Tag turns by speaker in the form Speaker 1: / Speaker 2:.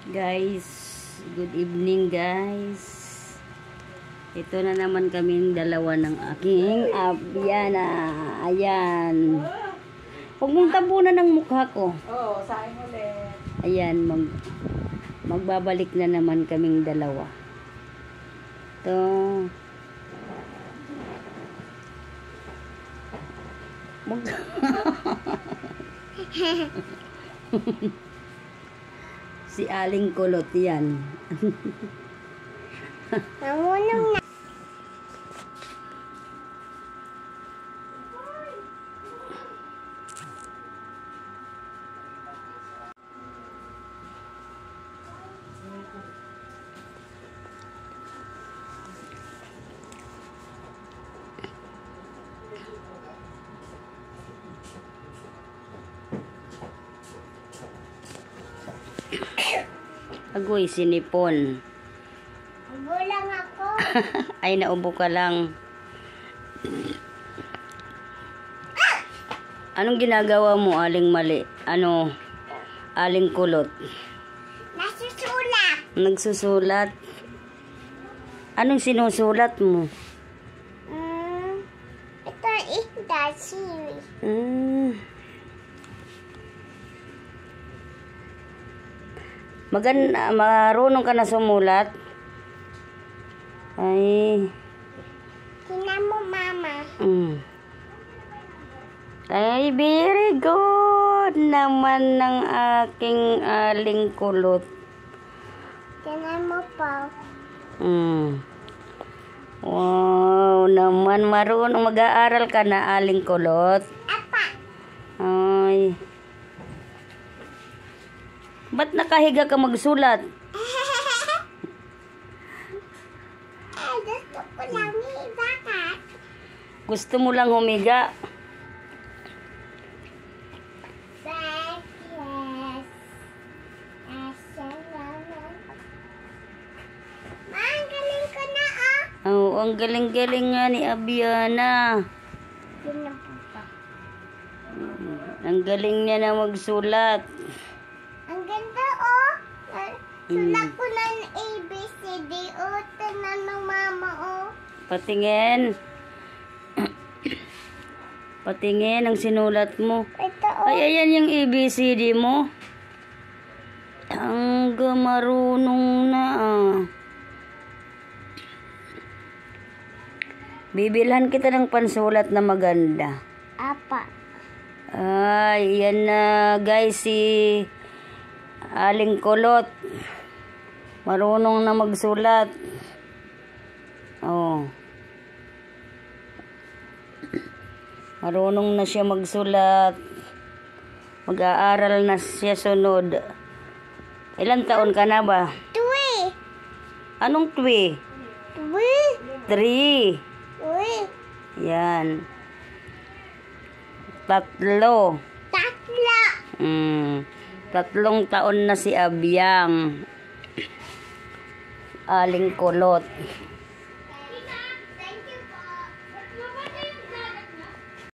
Speaker 1: Guys, good evening guys. Ito na naman kaming dalawa ng aking abyana. Ayan. Huwag mong tabunan ng mukha ko.
Speaker 2: Oo, saing ulit.
Speaker 1: Ayan, magbabalik na naman kaming dalawa. Ito. Si Aling Kulot yan.
Speaker 3: Namunong na.
Speaker 1: Agoy, sinipon.
Speaker 3: Ubo lang ako.
Speaker 1: Ay, naubo ka lang. Anong ginagawa mo, Aling Mali? Aling Kulot?
Speaker 3: Nasusulat.
Speaker 1: Nagsusulat? Anong sinusulat mo?
Speaker 3: Ito is the series.
Speaker 1: Marunong ka na sumulat? Ay.
Speaker 3: Tingnan mo, Mama.
Speaker 1: Ay, very good naman ng aking Aling Kulot.
Speaker 3: Tingnan mo pa.
Speaker 1: Wow, naman marunong mag-aaral ka na, Aling Kulot.
Speaker 3: Apa.
Speaker 1: Ay. Ba't nakahiga ka magsulat?
Speaker 3: Ay, gusto ko lang bakit?
Speaker 1: Gusto mo lang humiga?
Speaker 3: Ang galing ko na, oh.
Speaker 1: Oh, ang galing-galing nga ni Abyana.
Speaker 3: Yun na po pa.
Speaker 1: Ang galing niya na magsulat.
Speaker 3: Ang ganda, oh. Sulat ko na ng ABCD, oh. Tingnan ng Mama, oh.
Speaker 1: Patingin. Patingin ang sinulat mo.
Speaker 3: Ito, oh.
Speaker 1: Ay, ayan yung ABCD mo. Ang marunong na, Bibilhan kita ng pansulat na maganda.
Speaker 3: Apa.
Speaker 1: Ay, yan na guys, si Aling Kulot. Marunong na magsulat. Oh. Marunong na siya magsulat. Mag-aaral na siya sunod. Ilang taon ka na ba?
Speaker 3: 2.
Speaker 1: Anong 3? 3. Yan. 3.
Speaker 3: 3.
Speaker 1: 3 taon na si Abyang. Aling Kulot.